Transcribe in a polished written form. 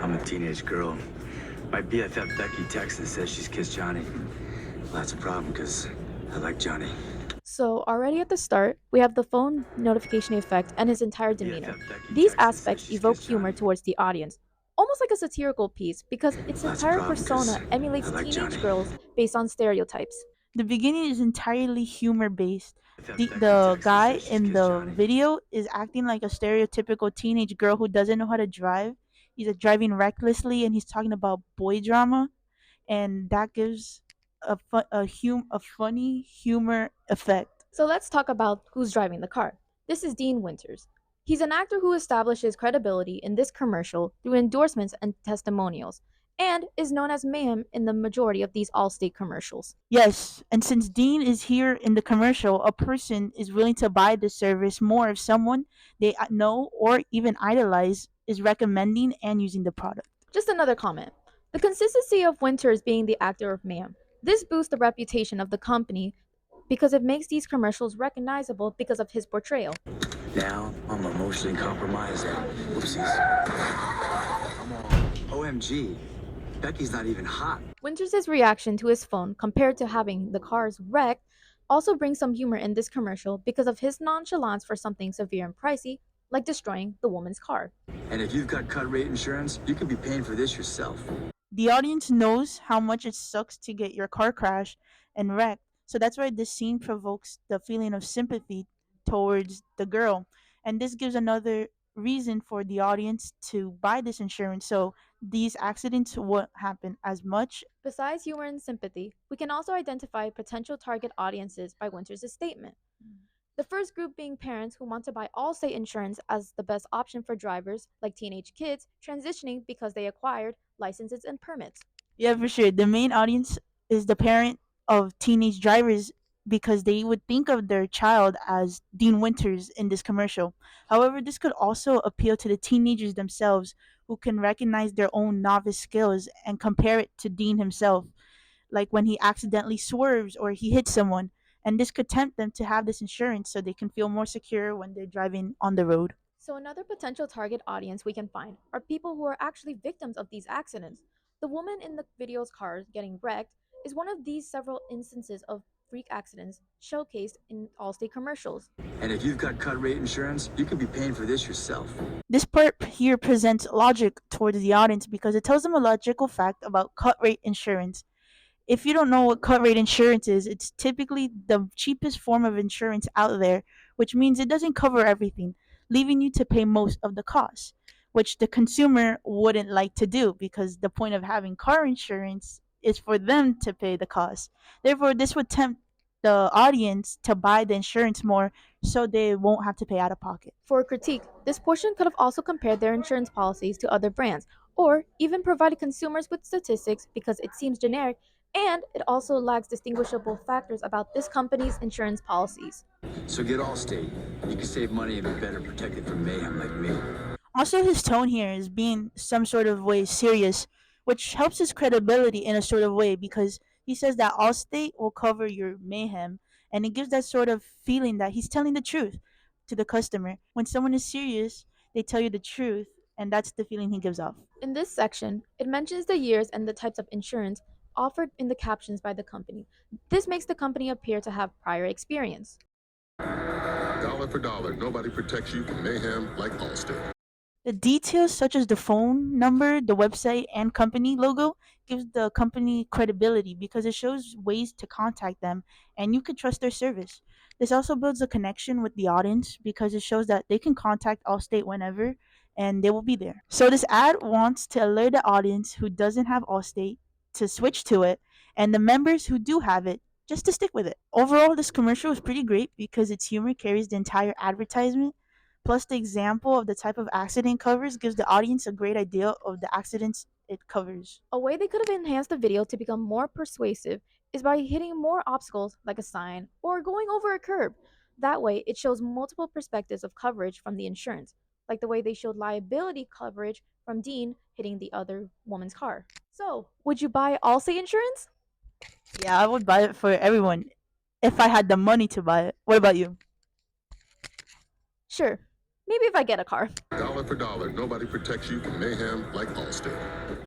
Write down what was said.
I'm a teenage girl. My BFF Becky texts and says she's kissed Johnny. Well, that's a problem because I like Johnny. So, already at the start, we have the phone notification effect and his entire demeanor. BFF Becky These texts and says aspects she's evoke kissed humor Johnny. towards the audience, almost like a satirical piece, because its Well, that's a entire problem because persona I emulates like teenage Johnny. girls based on stereotypes. The beginning is entirely humor based. BFF The, Becky the texts and guy says she's in kissed the Johnny. video is acting like a stereotypical teenage girl who doesn't know how to drive. He's driving recklessly and he's talking about boy drama, and that gives a funny humor effect. So, let's talk about who's driving the car. This is Dean Winters. He's an actor who establishes credibility in this commercial through endorsements and testimonials, and is known as Mayhem in the majority of these Allstate commercials. Yes, and since Dean is here in the commercial, a person is willing to buy the service more if someone they know or even idolize is recommending and using the product. Just another comment. The consistency of Winters being the actor of Mayhem. This boosts the reputation of the company because it makes these commercials recognizable because of his portrayal. Now I'm emotionally compromised and whoopsies. I'm all OMG. Becky's not even hot. Winters' reaction to his phone compared to having the cars wrecked also brings some humor in this commercial because of his nonchalance for something severe and pricey, like destroying the woman's car. And if you've got cut rate insurance, you could be paying for this yourself. The audience knows how much it sucks to get your car crashed and wrecked, so that's why this scene provokes the feeling of sympathy towards the girl. And this gives another reason for the audience to buy this insurance so these accidents won't happen as much. Besides humor and sympathy, we can also identify potential target audiences by Winters' statement. The first group being parents who want to buy Allstate insurance as the best option for drivers, like teenage kids, transitioning because they acquired licenses and permits. Yeah, for sure. The main audience is the parent of teenage drivers because they would think of their child as Dean Winters in this commercial. However, this could also appeal to the teenagers themselves who can recognize their own novice skills and compare it to Dean himself, like when he accidentally swerves or he hits someone. And this could tempt them to have this insurance so they can feel more secure when they're driving on the road. So, another potential target audience we can find are people who are actually victims of these accidents. The woman in the video's car getting wrecked is one of these several instances of freak accidents showcased in Allstate commercials. And if you've got cut rate insurance, you could be paying for this yourself. This part here presents logic towards the audience because it tells them a logical fact about cut rate insurance. If you don't know what cut rate insurance is, it's typically the cheapest form of insurance out there, which means it doesn't cover everything, leaving you to pay most of the cost, which the consumer wouldn't like to do because the point of having car insurance is for them to pay the cost. Therefore, this would tempt the audience to buy the insurance more so they won't have to pay out of pocket. For critique, this portion could have also compared their insurance policies to other brands, or even provided consumers with statistics because it seems generic and it also lacks distinguishable factors about this company's insurance policies. So get Allstate. You can save money and be better protected from mayhem like me. Also, his tone here is being some sort of way serious, which helps his credibility in a sort of way because he says that Allstate will cover your mayhem, and it gives that sort of feeling that he's telling the truth to the customer. When someone is serious, they tell you the truth, and that's the feeling he gives off. In this section, it mentions the years and the types of insurance offered in the captions by the company. This makes the company appear to have prior experience. Dollar for dollar, nobody protects you from mayhem like Allstate. The details such as the phone number, the website, and company logo gives the company credibility because it shows ways to contact them and you can trust their service. This also builds a connection with the audience because it shows that they can contact Allstate whenever and they will be there. So this ad wants to alert the audience who doesn't have Allstate to switch to it and the members who do have it just to stick with it. Overall, this commercial is pretty great because its humor carries the entire advertisement. Plus, the example of the type of accident covers gives the audience a great idea of the accidents it covers. A way they could have enhanced the video to become more persuasive is by hitting more obstacles like a sign or going over a curb. That way, it shows multiple perspectives of coverage from the insurance, like the way they showed liability coverage from Dean hitting the other woman's car. So, would you buy Allstate insurance? Yeah, I would buy it for everyone, if I had the money to buy it. What about you? Sure. Maybe if I get a car. Dollar for dollar, nobody protects you from mayhem like Allstate.